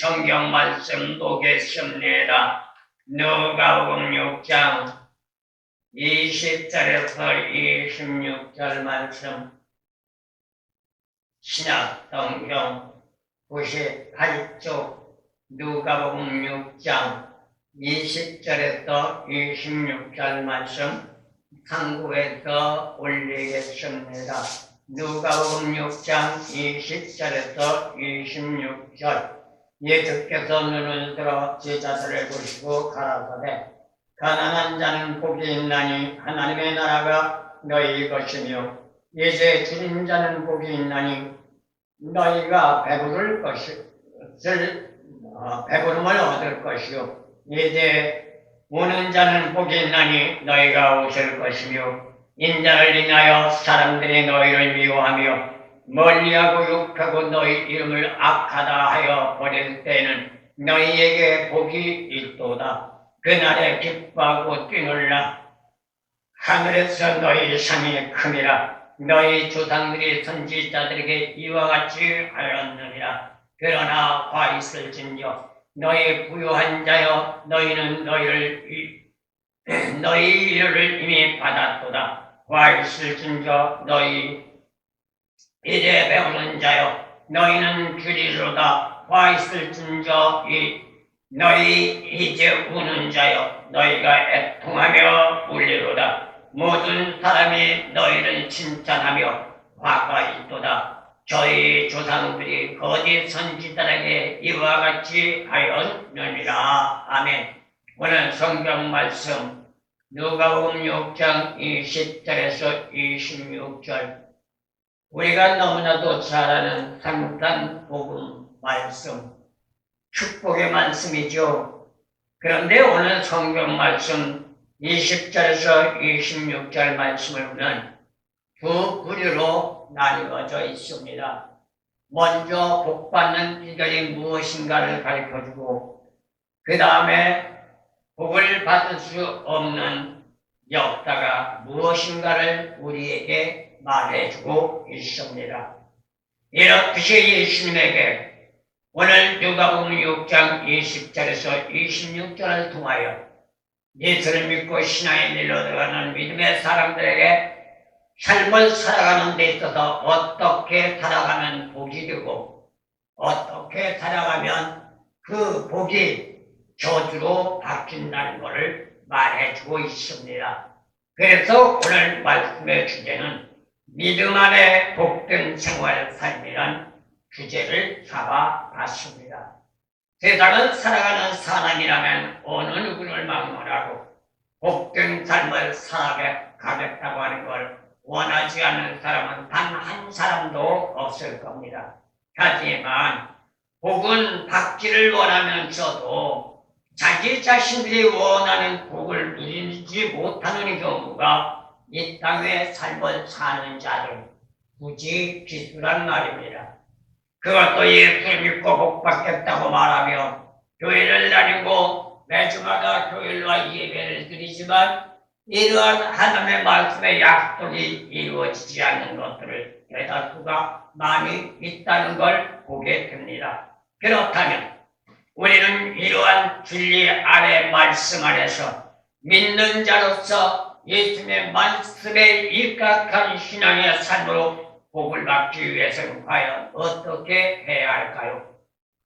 성경 말씀 보겠습니다. 누가복음 6장 20절에서 26절 말씀, 신약 성경 98쪽 누가복음 6장 20절에서 26절 말씀 한국에서 올리겠습니다. 누가복음 6장 20절에서 26절. 예수께서 눈을 들어 제자들을 보시고 가라사대 가난한 자는 복이 있나니 하나님의 나라가 너희 것이며 이제 줄인 자는 복이 있나니 너희가 배부름을 얻을 것이요 이제 오는 자는 복이 있나니 너희가 오실 것이며 인자를 인하여 사람들이 너희를 미워하며 멀리하고 욕하고 너희 이름을 악하다 하여 버릴 때에는 너희에게 복이 있도다. 그날에 기뻐하고 뛰놀라. 하늘에서 너희 상이 큼이라. 너희 조상들이 선지자들에게 이와 같이 하였느니라. 그러나 화 있을진저 너희 부유한 자여 너희는 너희 일을 이미 받았도다. 화 있을진저 너희 이제 배우는 자여 너희는 주리로다. 화 있을진저 너희 이제 우는 자여 너희가 애통하며 울리로다. 모든 사람이 너희를 칭찬하며 화가 있도다. 저희 조상들이 거짓 선지자에게 이와 같이 하였느니라. 아멘. 오늘 성경 말씀 누가복음 6장 20절에서 26절. 우리가 너무나도 잘 아는 산상복음 말씀, 축복의 말씀이죠. 그런데 오늘 성경 말씀 20절에서 26절 말씀을 보면 두 부류로 나뉘어져 있습니다. 먼저 복받는 비결이 무엇인가를 가르쳐주고 그 다음에 복을 받을 수 없는 역사가 무엇인가를 우리에게 말해주고 있습니다. 이렇듯이 예수님에게 오늘 누가복음 6장 20절에서 26절을 통하여 예수를 믿고 신앙에 밀려들어가는 믿음의 사람들에게 삶을 살아가는 데 있어서 어떻게 살아가면 복이 되고 어떻게 살아가면 그 복이 저주로 바뀐다는 것을 말해주고 있습니다. 그래서 오늘 말씀의 주제는 믿음 안에 복된 생활 삶이란 주제를 잡아봤습니다. 세상을 살아가는 사람이라면 어느 누구를 막론하고 복된 삶을 살아가겠다고 하는 걸 원하지 않는 사람은 단 한 사람도 없을 겁니다. 하지만 복은 받기를 원하면서도 자기 자신들이 원하는 복을 누리지 못하는 경우가 이 땅의 삶을 사는 자들, 굳이 비수란 말입니다. 그것도 예수를 믿고 복받겠다고 말하며 교회를 다니고 매주마다 교회와 예배를 드리지만 이러한 하나님의 말씀의 약속이 이루어지지 않는 것들을 깨달을 수가 많이 있다는 걸 보게 됩니다. 그렇다면 우리는 이러한 진리 아래 말씀 안에서 믿는 자로서 예수님의 말씀에 일각한 신앙의 삶으로 복을 받기 위해서는 과연 어떻게 해야 할까요?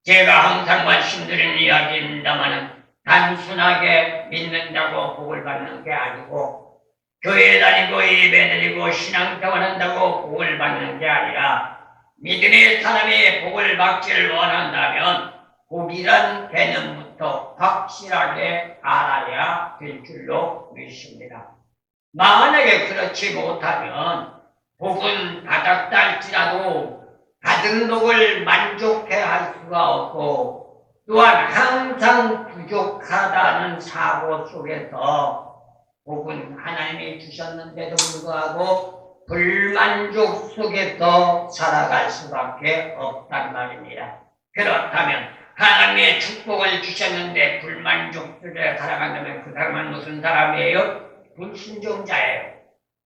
제가 항상 말씀드리는 이야기입니다만 단순하게 믿는다고 복을 받는 게 아니고 교회 다니고 예배드리고 신앙생활한다고 복을 받는 게 아니라 믿음의 사람이 복을 받기를 원한다면 복이란 개념부터 확실하게 알아야 될 줄로 믿습니다. 만약에 그렇지 못하면 복은 받았다 할지라도 받은 복을 만족해 할 수가 없고 또한 항상 부족하다는 사고 속에서 복은 하나님이 주셨는데도 불구하고 불만족 속에서 살아갈 수밖에 없단 말입니다. 그렇다면 하나님의 축복을 주셨는데 불만족 속에 살아간다면 그 사람은 무슨 사람이에요? 불순종자예요.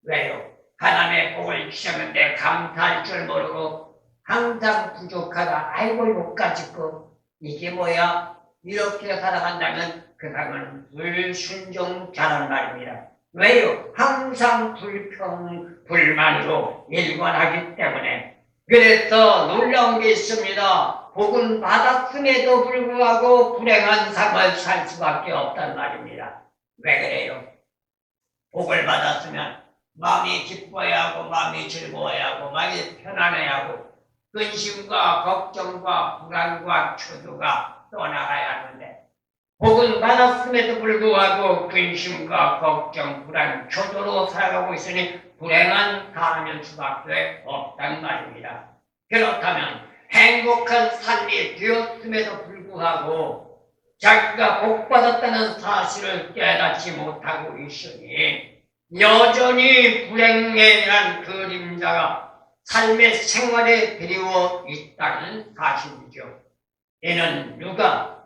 왜요? 하나님의 복을 주셨는데 감사할 줄 모르고 항상 부족하다. 아이고 이것까지 거 이게 뭐야? 이렇게 살아간다면 그 사람은 불순종자란 말입니다. 왜요? 항상 불만으로 일관하기 때문에. 그래서 놀라운 게 있습니다. 복은 받았음에도 불구하고 불행한 삶을 살 수밖에 없단 말입니다. 왜 그래요? 복을 받았으면 마음이 기뻐야 하고 마음이 즐거워야 하고 마음이 편안해야 하고 근심과 걱정과 불안과 초조가 떠나가야 하는데 복은 받았음에도 불구하고 근심과 걱정, 불안, 초조로 살아가고 있으니 불행한 사람일 수밖에 없단 말입니다. 그렇다면 행복한 삶이 되었음에도 불구하고 자기가 복받았다는 사실을 깨닫지 못하고 있으니 여전히 불행에 대한 그림자가 삶의 생활에 드리워 있다는 사실이죠. 이는 누가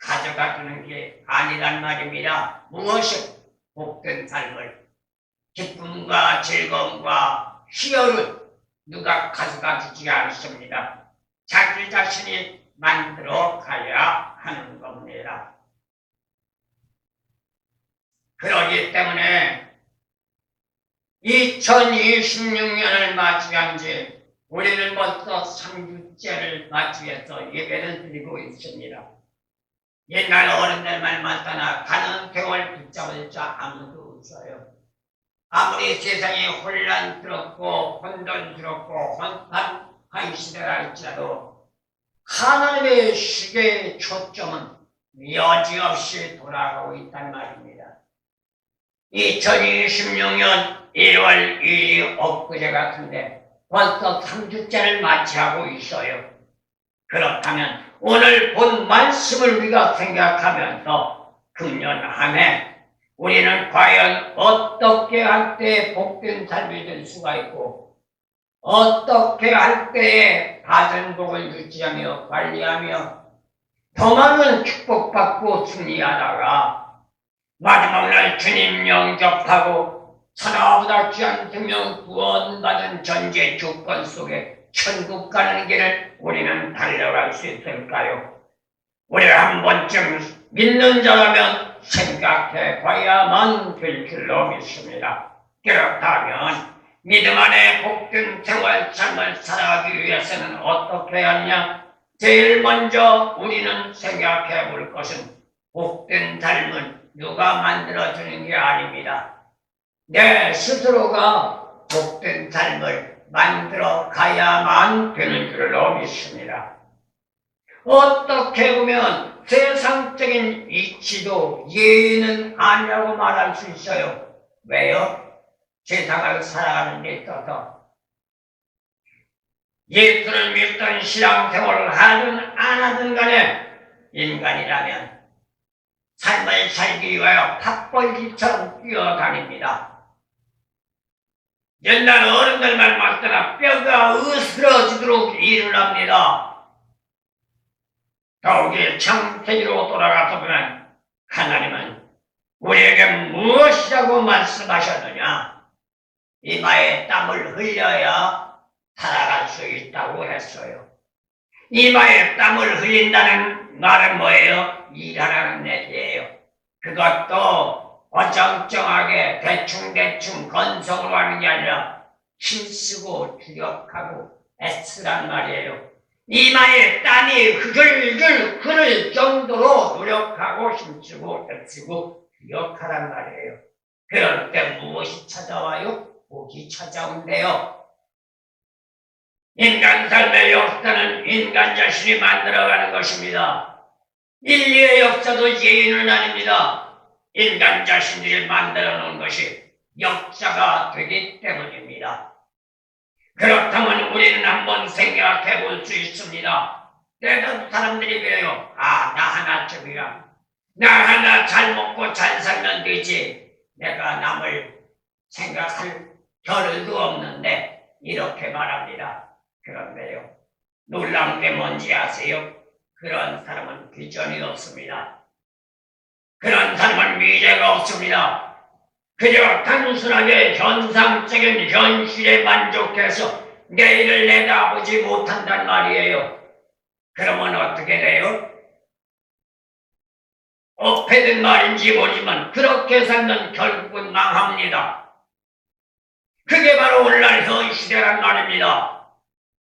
가져가주는 게 아니란 말입니다. 무엇이 복된 삶을, 기쁨과 즐거움과 희열을 누가 가져가 주지 않습니다. 자기 자신이 만들어 가야 하는 겁니다. 그러기 때문에 2026년을 맞이한 지 우리는 벌써 3주째를 맞이해서 예배를 드리고 있습니다. 옛날 어른들만 맞다나 가는 세월 붙잡을 자 아무도 없어요. 아무리 세상이 혼란스럽고 혼돈스럽고 혼탁한 시대가 할지라도 하나님의 시계의 초점은 여지없이 돌아가고 있단 말입니다. 2026년 1월 1일이 엊그제 같은데 벌써 3주째를 맞이하고 있어요. 그렇다면 오늘 본 말씀을 우리가 생각하면서 금년 한 해 우리는 과연 어떻게 할 때 복된 삶이 될 수가 있고 어떻게 할 때에 받은 복을 유지하며 관리하며 더 많은 축복받고 승리하다가 마지막 날 주님 영접하고 천하보다 귀한 생명 구원받은 전제 조건 속에 천국 가는 길을 우리는 달려갈 수 있을까요? 우리가 한 번쯤 믿는 자라면 생각해 봐야만 될 줄로 믿습니다. 그렇다면 믿음 안에 복된 생활 삶을 살아가기 위해서는 어떻게 하느냐? 제일 먼저 우리는 생각해 볼 것은 복된 삶은 누가 만들어주는 게 아닙니다. 내 스스로가 복된 삶을 만들어 가야만 되는 줄로 믿습니다. 어떻게 보면 세상적인 이치도 예의는 아니라고 말할 수 있어요. 왜요? 세상을 살아가는 데 있어서 예수를 믿던 신앙생활을 하든 안 하든 간에 인간이라면 삶을 살기 위하여 팥벌기처럼 뛰어다닙니다. 옛날 어른들만 맞더라 뼈가 으스러지도록 일을 합니다. 더욱이 창세기로 돌아가서 보면 하나님은 우리에게 무엇이라고 말씀하셨느냐? 이마에 땀을 흘려야 살아갈 수 있다고 했어요. 이마에 땀을 흘린다는 말은 뭐예요? 일하라는 얘기예요. 그것도 어정쩡하게 대충대충 건성으로 하는 게 아니라 힘쓰고 주력하고 애쓰란 말이에요. 이마에 땀이 흐글흐글 흐를 정도로 노력하고 힘쓰고 애쓰고 주력하란 말이에요. 그럴 때 무엇이 찾아와요? 복이 찾아온대요. 인간 삶의 역사는 인간 자신이 만들어가는 것입니다. 인류의 역사도 예인은 아닙니다. 인간 자신들이 만들어 놓은 것이 역사가 되기 때문입니다. 그렇다면 우리는 한번 생각해 볼 수 있습니다. 때론 사람들이 그래요. 나 하나쯤이야. 나 하나 잘 먹고 잘 살면 되지. 내가 남을 생각할 겨를도 없는데 이렇게 말합니다. 그런데요. 놀라운 게 뭔지 아세요? 그런 사람은 비전이 없습니다. 그런 사람은 미래가 없습니다. 그저 단순하게 현상적인 현실에 만족해서 내일을 내다보지 못한단 말이에요. 그러면 어떻게 돼요? 엎해든 말인지 모르지만 그렇게 살면 결국은 망합니다. 그게 바로 오늘날 현 시대란 말입니다.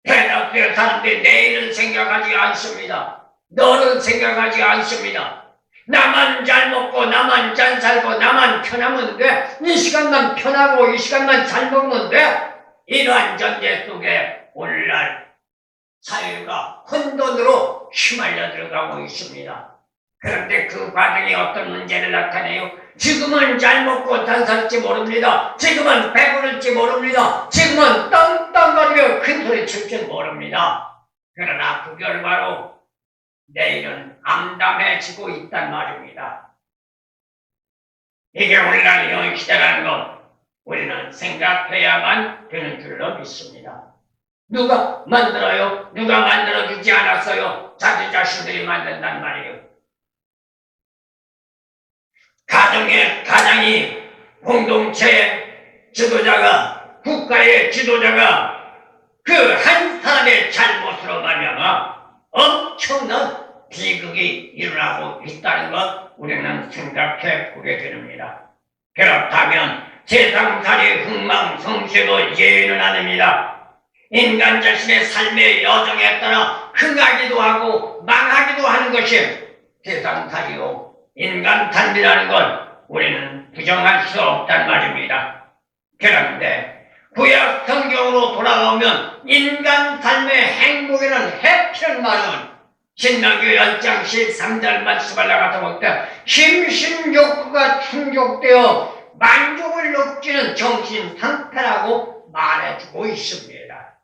대다수의 사람들이 내일은 생각하지 않습니다. 너는 생각하지 않습니다. 나만 잘 먹고 나만 잘 살고 나만 편하면 돼. 이 시간만 편하고 이 시간만 잘 먹으면 돼. 이러한 전제 속에 오늘날 사회가 혼돈으로 휘말려 들어가고 있습니다. 그런데 그 과정이 어떤 문제를 나타내요? 지금은 잘 먹고 잘 살지 모릅니다. 지금은 배부를지 모릅니다. 지금은 땅땅거리며 큰소리 칠지 모릅니다. 그러나 그 결과로 내일은 암담해지고 있단 말입니다. 이게 오늘날 현 시대라는 것 우리는 생각해야만 되는 줄로 믿습니다. 누가 만들어요? 누가 만들어주지 않았어요? 자기 자신들이 만든단 말이에요. 가장이 공동체의 지도자가 국가의 지도자가 그 한 사람의 잘못으로 말미암아 엄청난 비극이 일어나고 있다는 것 우리는 생각해 보게 됩니다. 그렇다면 세상살이 흥망성쇠도 예외는 아닙니다. 인간 자신의 삶의 여정에 따라 흥하기도 하고 망하기도 하는 것이 세상살이요. 인간 삶이라는 건 우리는 부정할 수 없단 말입니다. 그런데 구약 성경으로 돌아오면 인간 삶의 행복이라는 해피한 말은 신명기 10장 13절 말씀을 나가서 볼 때 심신욕구가 충족되어 만족을 느끼는 정신 상태라고 말해주고 있습니다.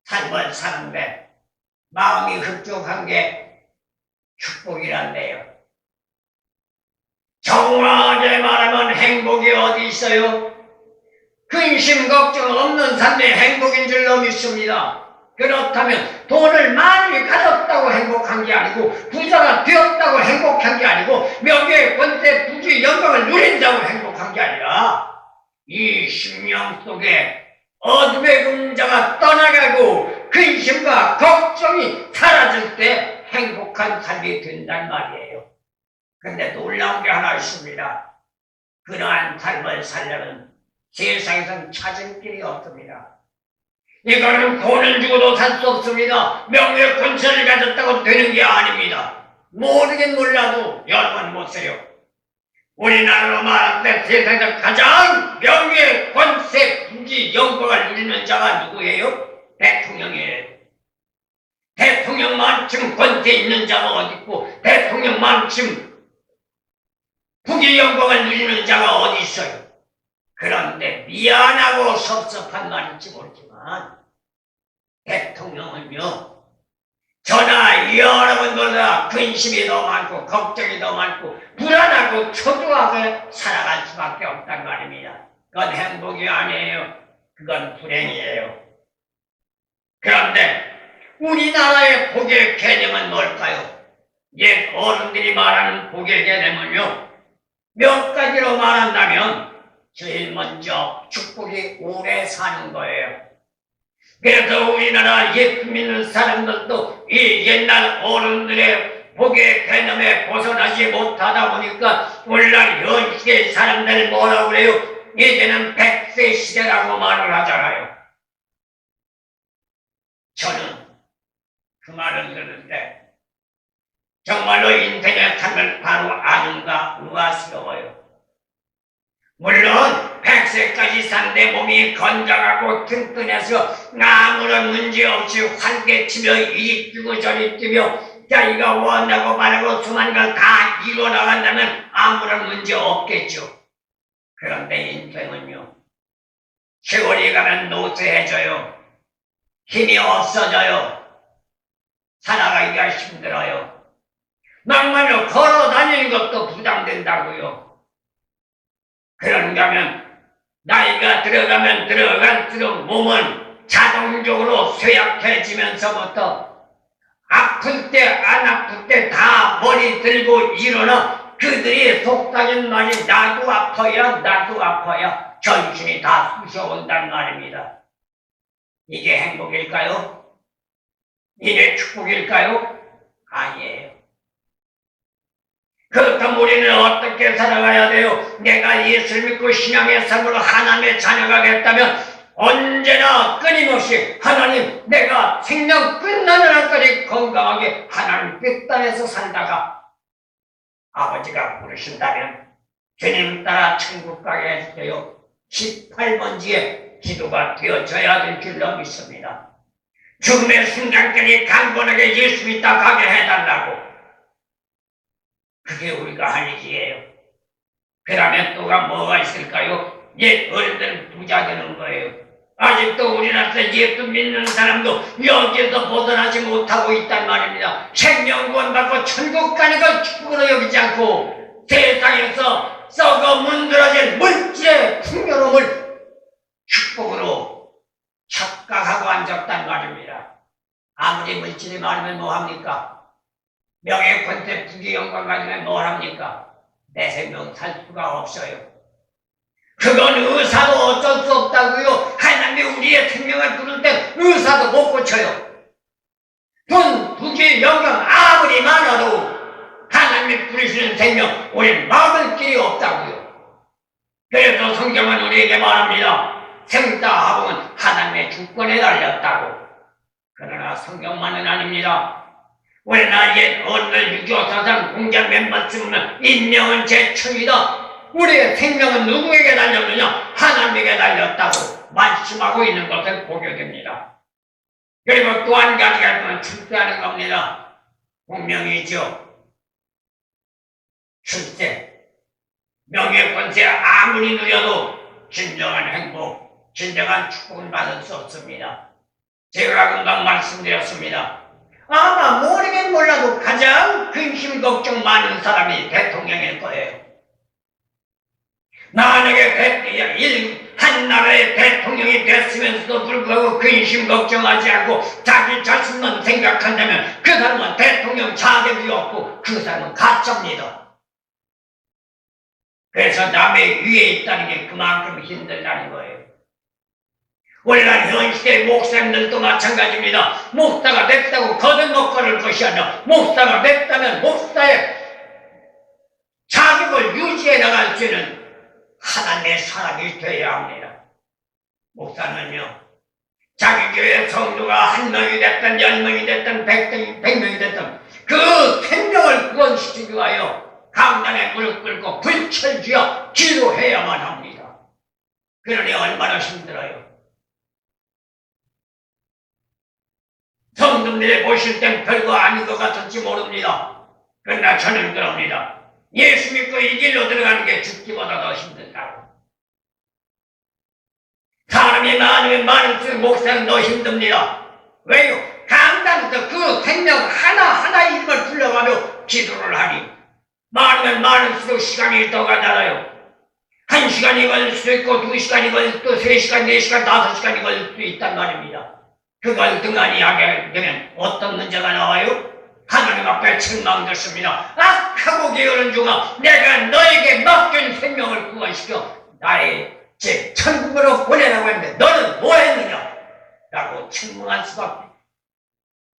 삶을 사는데 마음이 흡족한 게 축복이란데요. 정확하게 말하면 행복이 어디 있어요? 근심 걱정 없는 삶의 행복인 줄로 믿습니다. 그렇다면 돈을 많이 가졌다고 행복한 게 아니고 부자가 되었다고 행복한 게 아니고 명예, 권세, 부귀, 영광을 누린다고 행복한 게 아니라 이 심령 속에 어둠의 그림자가 떠나가고 근심과 걱정이 사라질 때 행복한 삶이 된단 말이에요. 그런데 놀라운 게 하나 있습니다. 그러한 삶을 살려면 세상에선 찾을 길이 없습니다. 이거는 돈을 주고도 살 수 없습니다. 명예 권세를 가졌다고 되는 게 아닙니다. 모르긴 몰라도 여러분 보세요. 우리나라로 말할 때 세상에서 가장 명예 권세 부귀 영광을 누리는 자가 누구예요? 대통령이에요. 대통령만큼 권세 있는 자가 어디 있고 대통령만큼 부귀 영광을 누리는 자가 어디 있어요? 그런데 미안하고 섭섭한 말일지 모르지만 대통령은요 저나 여러 분보다 근심이 더 많고 걱정이 더 많고 불안하고 초조하게 살아갈 수밖에 없단 말입니다. 그건 행복이 아니에요. 그건 불행이에요. 그런데 우리나라의 복의 개념은 뭘까요? 옛 어른들이 말하는 복의 개념은요 몇 가지로 말한다면 제일 먼저 축복이 오래 사는 거예요. 그래서 우리나라 예수 믿는 사람들도 이 옛날 어른들의 복의 개념에 벗어나지 못하다 보니까 오늘날 현 시대의 사람들 뭐라고 그래요? 이제는 100세 시대라고 말을 하잖아요. 저는 그 말을 들을 때 정말로 인생의 삶을 바로 아는가 의아스러워요. 물론 100세까지 산 내 몸이 건강하고 튼튼해서 아무런 문제 없이 활개치며 이리 뛰고 저리 뛰며 자기가 원하고 바라고 수많은 걸 다 이뤄나간다면 아무런 문제 없겠죠. 그런데 인생은요 세월이 가면 노쇠해져요. 힘이 없어져요. 살아가기가 힘들어요. 막말로 걸어 다니는 것도 부담된다고요. 그런가 하면 나이가 들어가면 들어갈수록 몸은 자동적으로 쇠약해지면서부터 아플 때 안 아플 때 다 머리 들고 일어나 그들이 속삭이는 말이 나도 아파야 전신이 다 쑤셔온단 말입니다. 이게 행복일까요? 이게 축복일까요? 아니에요. 그렇다면 우리는 어떻게 살아가야 돼요? 내가 예수를 믿고 신앙의 삶으로 하나님의 자녀가 됐다면 언제나 끊임없이 하나님, 내가 생명 끝나는 날까지 건강하게 하나님 뜻 땅에서 살다가 아버지가 부르신다면 주님 따라 천국 가게 해주세요. 18번지에 기도가 되어져야 될 줄로 믿습니다. 죽음의 순간까지 강건하게 예수 믿다 가게 해달라고. 그게 우리가 할 일이에요. 그러면 또가 뭐가 있을까요? 옛 어른들은 부자 되는 거예요. 아직도 우리나라에서 예수 믿는 사람도 여기에서 벗어나지 못하고 있단 말입니다. 생명구원 받고 천국 가는 걸 축복으로 여기지 않고 세상에서 썩어 문드러진 물질의 풍요로움을 축복으로 착각하고 앉았단 말입니다. 아무리 물질이 많으면 뭐합니까? 명예, 권세, 부귀, 영광 가지면 뭐합니까? 내 생명 살 수가 없어요. 그건 의사도 어쩔 수 없다고요. 하나님이 우리의 생명을 부를 때 의사도 못 고쳐요. 돈, 부귀, 영광 아무리 많아도 하나님이 부르시는 생명 우리는 막을 길이 없다고요. 그래서 성경은 우리에게 말합니다. 생다 하복은 하나님의 주권에 달렸다고. 그러나 성경만은 아닙니다. 우리나라 옛 어른들 6.25 사상 공장 멤버 쓰면 인명은 제천이다. 우리의 생명은 누구에게 달렸느냐? 하나님에게 달렸다고 말씀하고 있는 것을 보게 됩니다. 그리고 또 한 가지가 있으면 출세하는 겁니다. 분명히죠. 출세. 명예 권세 아무리 누려도 진정한 행복, 진정한 축복을 받을 수 없습니다. 제가 금방 말씀드렸습니다. 아마 모르긴 몰라도 가장 근심 걱정 많은 사람이 대통령일 거예요. 만약에 한 나라의 대통령이 됐으면서도 불구하고 근심 걱정하지 않고 자기 자신만 생각한다면 그 사람은 대통령 자격이 없고 그 사람은 가짜입니다. 그래서 남의 위에 있다는 게 그만큼 힘들다는 거예요. 오늘날 현 시대의 목사님들도 마찬가지입니다. 목사가 됐다고 거듭먹 걸을 것이 아니라 목사가 됐다면 목사의 자격을 유지해 나갈 수 있는 하나님의 사람이 되어야 합니다. 목사는요, 자기 교회 성도가 1명이 됐든 10명이 됐든 100명이 됐든 그 생명을 구원시키기 위하여 강단에 무릎 꿇고 불철주야 기도해야만 합니다. 그러니 얼마나 힘들어요. 성도들이 보실 땐 별거 아닌 것 같을지 모릅니다. 그러나 저는 그럽니다. 예수 믿고 이 길로 들어가는 게 죽기보다 더 힘들다고. 사람이 많으면 많을수록 목사는 더 힘듭니다. 왜요? 강단에서 그 생명 하나하나 이름을 불러가며 기도를 하니 많으면 많을수록 시간이 더 가잖아요. 1시간이 걸릴 수도 있고 2시간이 걸릴 수도 있고 3시간, 4시간, 5시간이 걸릴 수도 있단 말입니다. 그걸 등한히 하게 되면 어떤 문제가 나와요? 하나님 앞에 책망됐습니다. 악하고 게으른 중아, 내가 너에게 맡긴 생명을 구원시켜 나의 집 천국으로 보내라고 했는데 너는 뭐 했느냐? 라고 책망할 수밖에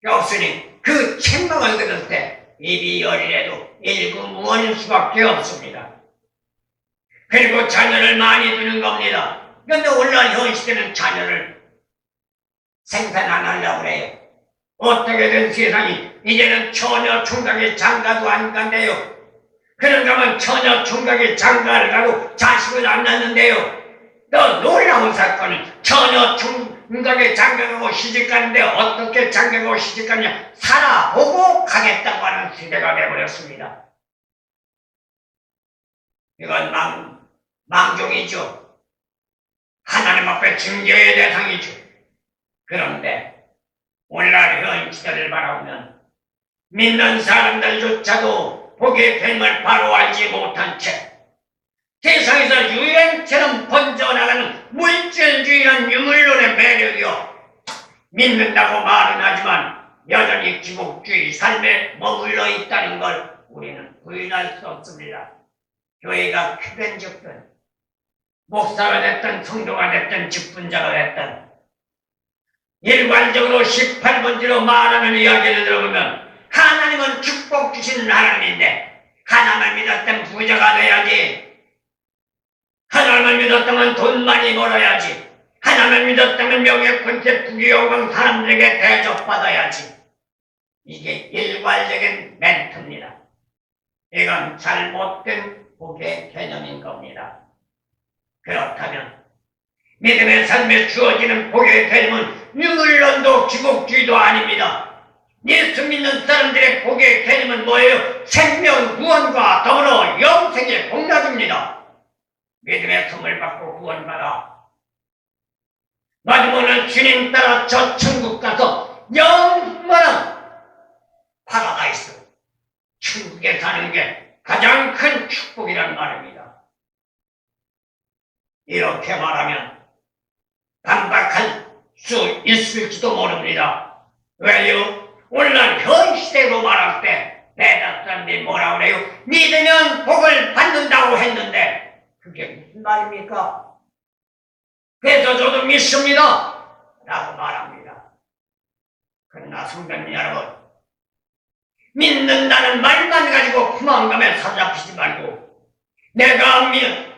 없으니 그 책망을 들을 때 입이 열이라도 일구무원일 수밖에 없습니다. 그리고 자녀를 많이 두는 겁니다. 그런데 오늘날 현 시대는 자녀를 생산 안 하려고 그래요. 어떻게 된 세상이 이제는 처녀 총각이 장가도 안 간대요. 그런가 하면 처녀 총각이 장가를 가도 자식을 안 낳는데요. 또 놀라운 사건은 처녀 총각이 장가가고 시집가는데 어떻게 장가가고 시집가냐? 살아보고 가겠다고 하는 시대가 되어버렸습니다. 이건 망종이죠. 하나님 앞에 징계의 대상이죠. 그런데 오늘날 현 시대를 바라보면 믿는 사람들조차도 복의 뱀을 바로 알지 못한 채 세상에서 유행처럼 번져나가는 물질주의란 유물론의 매력이요, 믿는다고 말은 하지만 여전히 기복주의 삶에 머물러 있다는 걸 우리는 부인할 수 없습니다. 교회가 크든 적든 뭐 목사가 됐든 성도가 됐든 직분자가 됐든 일괄적으로 18번째로 말하는 이야기를 들어보면 하나님은 축복 주시는 하나님인데 하나님을 믿었다면 부자가 돼야지. 하나님을 믿었다면 돈 많이 벌어야지. 하나님을 믿었다면 명예, 권세, 부귀, 영광 사람들에게 대접받아야지. 이게 일괄적인 멘트입니다. 이건 잘못된 복의 개념인 겁니다. 그렇다면 믿음의 삶에 주어지는 복의 개념은 유물론도 기복주의도 아닙니다. 예수 믿는 사람들의 복의 개념은 뭐예요? 생명, 구원과 더불어 영생의 복락입니다. 믿음의 선물 받고 구원받아 마지막은 주님 따라 저 천국 가서 영원한 파라다이스 천국에 사는 게 가장 큰 축복이란 말입니다. 이렇게 말하면 반박할 수 있을지도 모릅니다. 왜요? 오늘날 현 시대로 말할 때 대다수 사람들이 뭐라 그래요? 믿으면 복을 받는다고 했는데 그게 무슨 말입니까? 그래서 저도 믿습니다 라고 말합니다. 그러나 성도님 여러분, 믿는다는 말만 가지고 포만감에 사로잡히지 말고 내가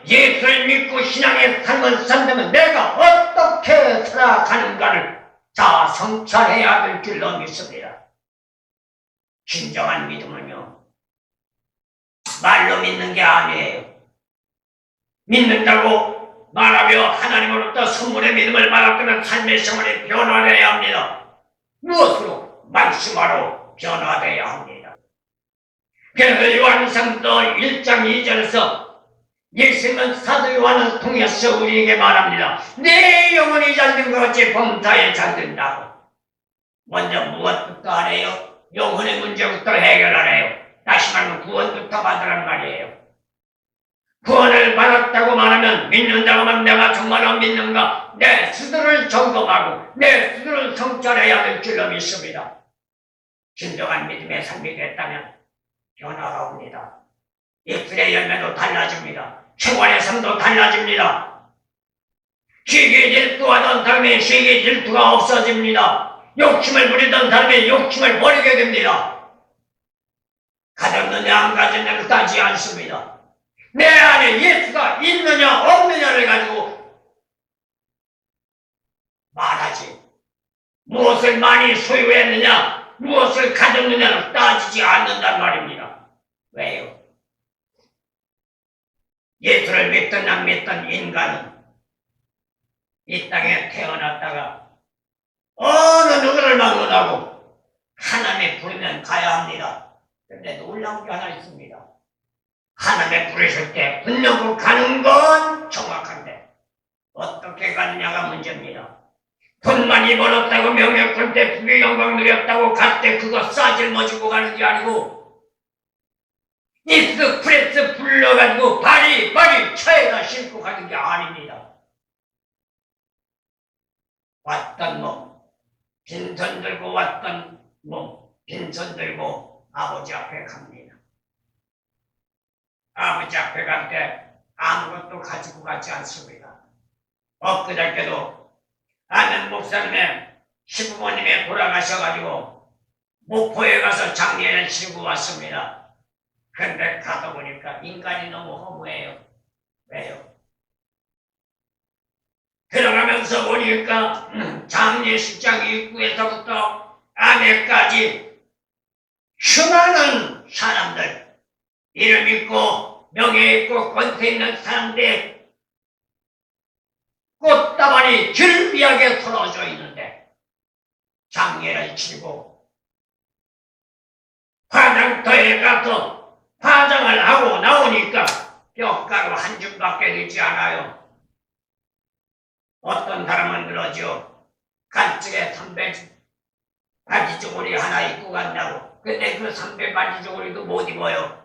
예수를 믿고 신앙의 삶을 산다면 내가 어떻게 살아가는가를 다 성찰해야 될 줄로 믿습니다. 진정한 믿음은요, 말로 믿는 게 아니에요. 믿는다고 말하며 하나님으로부터 선물의 믿음을 받았다면 삶의 생활이 변화되어야 합니다. 무엇으로? 말씀으로 변화되어야 합니다. 그래서 요한상도 1장 2절에서 예수님은 사도 요한을 통해서 우리에게 말합니다. 내 영혼이 잠든 것 같이 범사에 잠든다고. 먼저 무엇부터 하래요? 영혼의 문제부터 해결하래요. 다시 말하면 구원부터 받으란 말이에요. 구원을 받았다고 말하면 믿는다고 하면 내가 정말로 믿는가? 내 스스로를 점검하고 내 스스로를 성찰해야 될 줄로 믿습니다. 진정한 믿음의 삶이 됐다면 변화가 옵니다. 입술의 열매도 달라집니다. 생활의 삶도 달라집니다. 시기의 질투하던 사람의 시기의 질투가 없어집니다. 욕심을 부리던 사람의 욕심을 버리게 됩니다. 가졌느냐 안 가졌느냐를 따지지 않습니다. 내 안에 예수가 있느냐 없느냐를 가지고 말하지. 무엇을 많이 소유했느냐 무엇을 가졌느냐를 따지지 않는단 말입니다. 왜요? 예수를 믿든 안 믿든 인간은 이 땅에 태어났다가 어느 누구를 막론하고 하나님의 부르면 가야 합니다. 그런데 놀라운 게 하나 있습니다. 하나님의 부르실 때 분명히 가는 건 정확한데 어떻게 가느냐가 문제입니다. 돈 많이 벌었다고 명예 권세 부귀 영광 누렸다고 갈 때 그거 싸질머지고 가는 게 아니고 익스프레스 불러가지고 발이 차에다 싣고 가는 게 아닙니다. 왔던 몸, 빈손 들고 왔던 몸, 빈손 들고 아버지 앞에 갑니다. 아버지 앞에 갈 때 아무것도 가지고 가지 않습니다. 엊그저께도 아는 목사님의 시부모님이 돌아가셔가지고 목포에 가서 장례를 치르고 왔습니다. 그런데 가다 보니까 인간이 너무 허무해요. 왜요? 들어가면서 보니까 장례식장 입구에서부터 안에까지 수많은 사람들, 이름 있고 명예 있고 권세 있는 사람들 꽃다발이 즐비하게 털어져 있는데 장례를 치고 화장터에 가서 화장을 하고 나오니까 뼈가루 한 줌밖에 되지 않아요. 어떤 사람은 그러죠. 간증에 선배 바지 저고리 하나 입고 간다고. 근데 그 선배 바지 저고리도 못 입어요.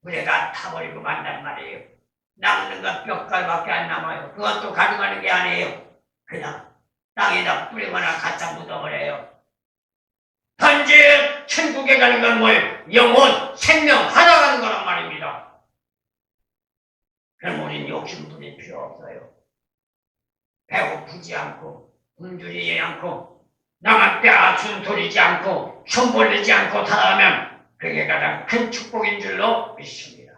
물에다 타버리고 만단 말이에요. 남는 건 뼈가루밖에 안 남아요. 그것도 가져가는 게 아니에요. 그냥 땅에다 뿌리거나 갖다 묻어버려요. 현재 천국에 가는 건 뭐예요? 영혼, 생명 하나 가는 거란 말입니다. 그럼 우린 욕심 부릴 필요 없어요. 배고프지 않고 굶주리지 않고 남한테 아순소리지 않고 손벌리지 않고 살아가면 그게 가장 큰 축복인 줄로 믿습니다.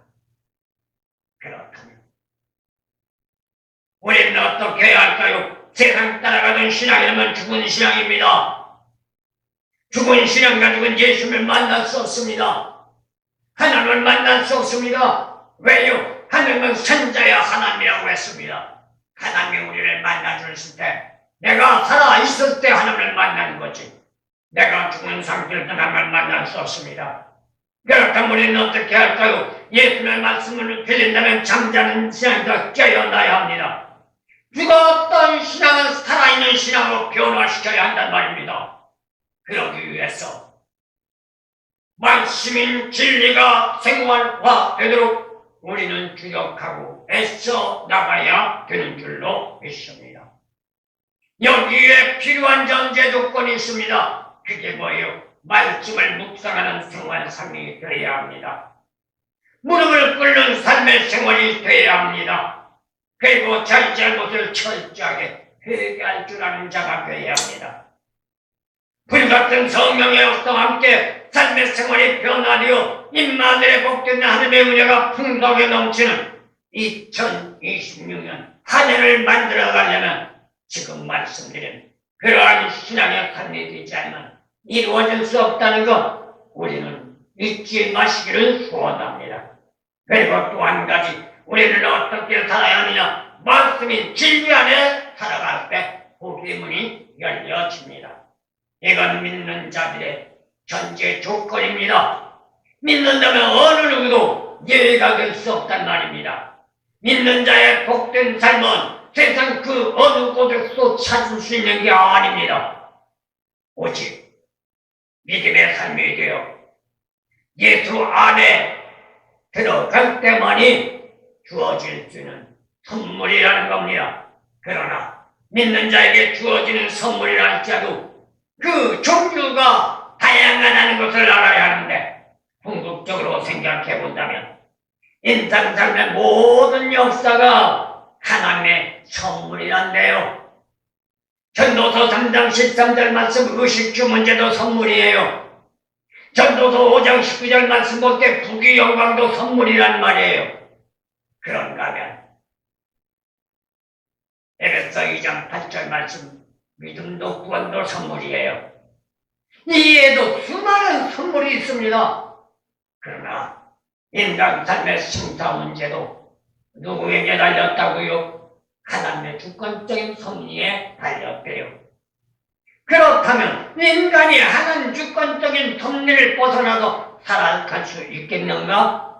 그렇다면 우리는 어떻게 해야 할까요? 세상 따라가던 신앙이라면 죽은 신앙입니다. 죽은 신앙 가지고는 예수님을 만날 수 없습니다. 하나님을 만날 수 없습니다. 왜요? 하나님은 선자야 하나님이라고 했습니다. 하나님이 우리를 만나주실 때 내가 살아있을 때 하나님을 만나는 거지 내가 죽은 상태로 하나님을 만날 수 없습니다. 그렇다면 우리는 어떻게 할까요? 예수님의 말씀을 들린다면 잠자는 신앙도 깨어나야 합니다. 죽었던 신앙은 살아있는 신앙으로 변화시켜야 한단 말입니다. 그러기 위해서 말씀인 진리가 생활화되도록 우리는 주력하고 애써 나가야 되는 줄로 믿습니다. 여기에 필요한 전제 조건이 있습니다. 그게 뭐예요? 말씀을 묵상하는 생활 삶이 되어야 합니다. 무릎을 꿇는 삶의 생활이 되어야 합니다. 그리고 자기 잘못을 철저하게 회개할 줄 아는 자가 되어야 합니다. 불같은 성령의 역사와 함께 삶의 생활이 변화되어 임마누엘의 복된 하나님의 은혜가 풍성하게 넘치는 2026년 한 해를 만들어가려면 지금 말씀드린 그러한 신앙의 삶이 되지 않으면 이루어질 수 없다는 것 우리는 잊지 마시기를 소원합니다. 그리고 또 한 가지 우리는 어떻게 살아야 하느냐? 말씀이 진리 안에 살아갈 때 복의 문이 열려집니다. 이건 믿는 자들의 전제 조건입니다. 믿는다면 어느 누구도 예외가 될 수 없단 말입니다. 믿는 자의 복된 삶은 세상 그 어느 곳에서도 찾을 수 있는 게 아닙니다. 오직 믿음의 삶이 되어 예수 안에 들어갈 때만이 주어질 수 있는 선물이라는 겁니다. 그러나 믿는 자에게 주어지는 선물이라 할지라도 그 종류가 다양하다는 것을 알아야 하는데 궁극적으로 생각해 본다면 인상 삶의 모든 역사가 하나님의 선물이란데요. 전도서 3장 13절 말씀 의식주 문제도 선물이에요. 전도서 5장 19절 말씀 볼때 부귀 영광도 선물이란 말이에요. 그런가 하면 에베소 2장 8절 말씀 믿음도 구원도 선물이에요. 이에도 수많은 선물이 있습니다. 그러나 인간 삶의 승타 문제도 누구에게 달렸다고요? 하나님의 주권적인 섭리에 달렸대요. 그렇다면 인간이 하나님 주권적인 섭리를 벗어나서 살아갈 수 있겠는가?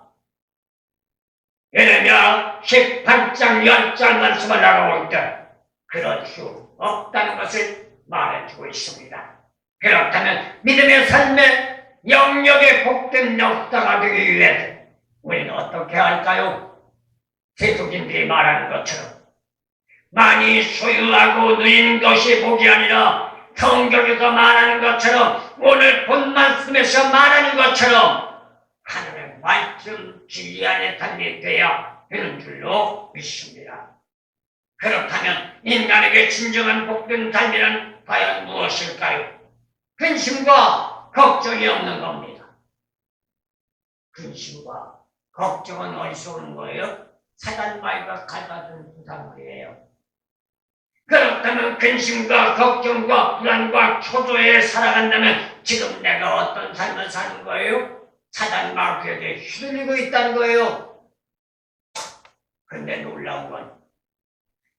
예레미야 18장 10절 말씀을 나가볼 때 그럴 수 없다는 것을 말해주고 있습니다. 그렇다면 믿음의 삶의 영역의 복된 역사가 되기 위해서 우리는 어떻게 할까요? 세속인들이 말하는 것처럼 많이 소유하고 누린 것이 복이 아니라 성경에서 말하는 것처럼 오늘 본 말씀에서 말하는 것처럼 하나님의 말씀 진리 안에 삶이 되어야 되는 줄로 믿습니다. 그렇다면 인간에게 진정한 복된 삶이란 과연 무엇일까요? 근심과 걱정이 없는 겁니다. 근심과 걱정은 어디서 오는 거예요? 사단마귀가 가져준 부산물이에요. 그렇다면 근심과 걱정과 불안과 초조에 살아간다면 지금 내가 어떤 삶을 사는 거예요? 사단마귀에게 휘둘리고 있다는 거예요. 그런데 놀라운 건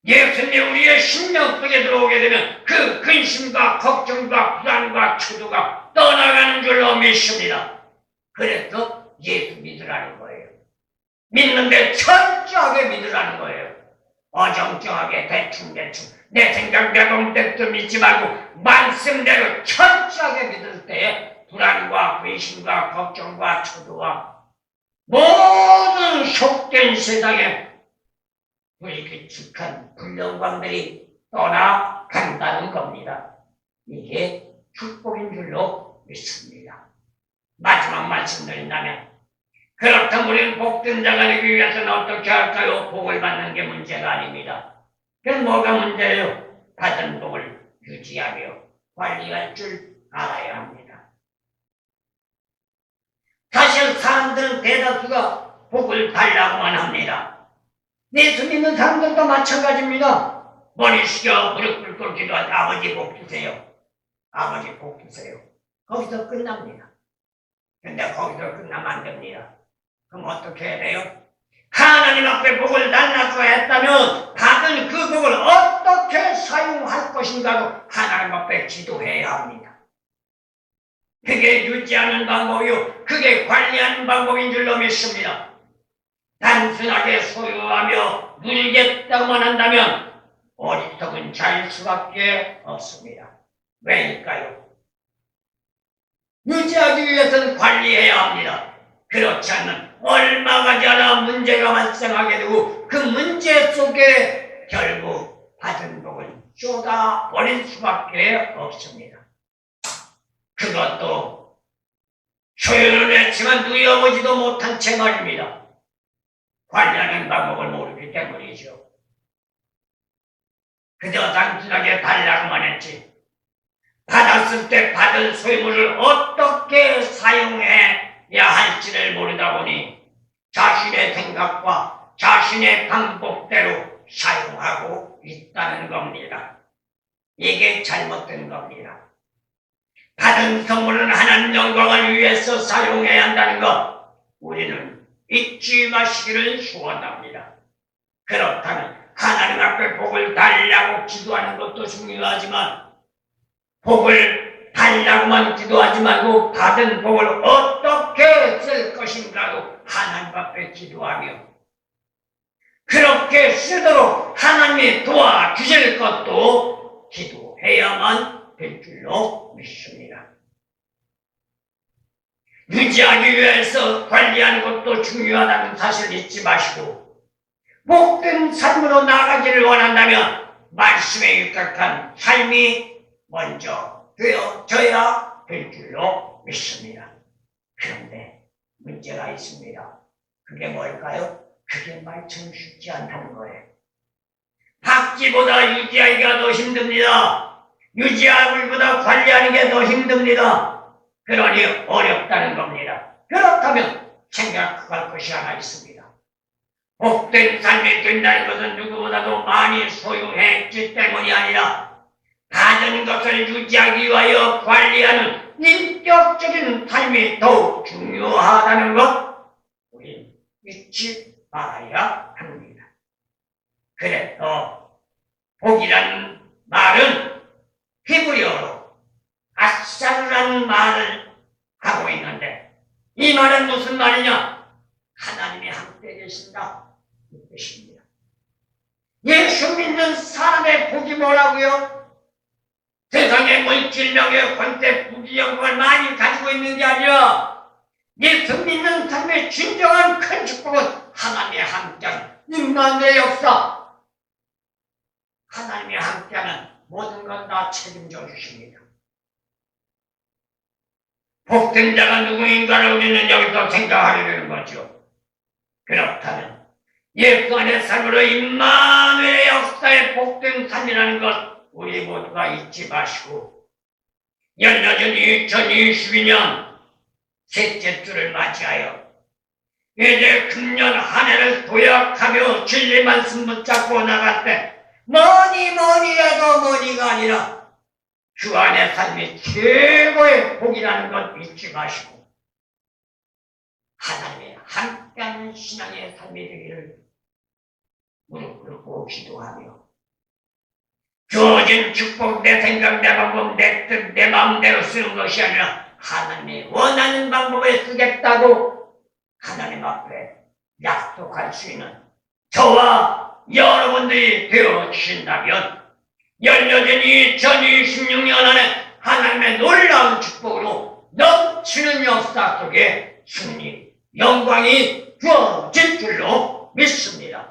예수님이 우리의 심령 속에 들어오게 되면 그 근심과 걱정과 불안과 초조가 떠나가는 줄로 믿습니다. 그래서 예수 믿으라는 거예요. 믿는데 철저하게 믿으라는 거예요. 어정쩡하게 대충대충 내 생각 내 마음대로 믿지 말고 말씀대로 철저하게 믿을 때에 불안과 근심과 걱정과 초조와 모든 속된 세상에 불규칙한 불영광들이 떠나간다는 겁니다. 이게 축복인 줄로 믿습니다. 마지막 말씀드린다면 그렇다면 우리는 복된 자가 되기 위해서는 어떻게 할까요? 복을 받는 게 문제가 아닙니다. 그럼 뭐가 문제예요? 받은 복을 유지하며 관리할 줄 알아야 합니다. 사실 사람들은 대다수가 복을 달라고만 합니다. 예수 믿는 사람들도 마찬가지입니다. 머리 숙여 무릎 꿇고 기도하지 아버지 복 주세요. 아버지 복 주세요. 거기서 끝납니다. 근데 거기서 끝나면 안 됩니다. 그럼 어떻게 해야 돼요? 하나님 앞에 복을 달라고 했다면 받은 그 복을 어떻게 사용할 것인가도 하나님 앞에 기도해야 합니다. 그게 유지하는 방법이요, 그게 관리하는 방법인 줄로 믿습니다. 단순하게 소유하며 누리겠다고만 한다면 어리석은 자일 수밖에 없습니다. 왜일까요? 유지하기 위해서는 관리해야 합니다. 그렇지 않으면 얼마 가지 않아 문제가 발생하게 되고 그 문제 속에 결국 받은 복을 쏟아버릴 수밖에 없습니다. 그것도 소유는 했지만 누려보지도 못한 채 말입니다. 관리하는 방법을 모르기 때문이죠. 그저 단순하게 달라고만 했지 받았을 때 받은 소유물을 어떻게 사용해야 할지를 모르다 보니 자신의 생각과 자신의 방법대로 사용하고 있다는 겁니다. 이게 잘못된 겁니다. 받은 선물은 하나님 영광을 위해서 사용해야 한다는 것 우리는 잊지 마시기를 소원합니다. 그렇다면 하나님 앞에 복을 달라고 기도하는 것도 중요하지만 복을 달라고만 기도하지 말고 받은 복을 어떻게 쓸 것인가도 하나님 앞에 기도하며 그렇게 쓰도록 하나님이 도와주실 것도 기도해야만 될 줄로 믿습니다. 유지하기 위해서 관리하는 것도 중요하다는 사실을 잊지 마시고 복된 삶으로 나아가기를 원한다면 말씀에 육각한 삶이 먼저 되어져야 될 줄로 믿습니다. 그런데 문제가 있습니다. 그게 뭘까요? 그게 말처럼 쉽지 않다는 거예요. 받기보다 유지하기가 더 힘듭니다. 유지하기보다 관리하는 게 더 힘듭니다. 그러니 어렵다는 겁니다. 그렇다면 생각할 것이 하나 있습니다. 복된 삶이 된다는 것은 누구보다도 많이 소유했기 때문이 아니라 받은 것을 유지하기 위하여 관리하는 인격적인 삶이 더욱 중요하다는 것 우리 잊지 말아야 합니다. 그래서 복이라는 말은 히브리어로 아사르라는 말을 하고 있는데 이 말은 무슨 말이냐? 하나님이 함께 계신다 이 뜻입니다. 예수 믿는 사람의 복이 뭐라고요? 세상의 물질, 명예, 권세, 부귀, 영광을 많이 가지고 있는 게 아니라 예수 믿는 삶의 진정한 큰 축복은 하나님의 함께하는 임마누엘의 역사. 하나님의 함께하는 모든 건 다 책임져 주십니다. 복된 자가 누구인가를 우리는 여기서 생각하게 되는 거죠. 그렇다면 예수 안의 삶으로 임마누엘의 역사의 복된 삶이라는 것 우리 모두가 잊지 마시고 열려진 2022년 셋째 주를 맞이하여 이제 금년 한 해를 도약하며 진리 말씀 붙잡고 나갈 때 뭐니 해도 뭐니가 아니라 주 안의 삶이 최고의 복이라는 것 잊지 마시고 하나님의 함께하는 신앙의 삶이 되기를 무릎 꿇고 기도하며 주어진 축복, 내 생각, 내 방법, 내 뜻, 내 마음대로 쓰는 것이 아니라 하나님이 원하는 방법에 쓰겠다고 하나님 앞에 약속할 수 있는 저와 여러분들이 되어주신다면 열려진 2026년 안에 하나님의 놀라운 축복으로 넘치는 역사 속에 승리, 영광이 주어질 줄로 믿습니다.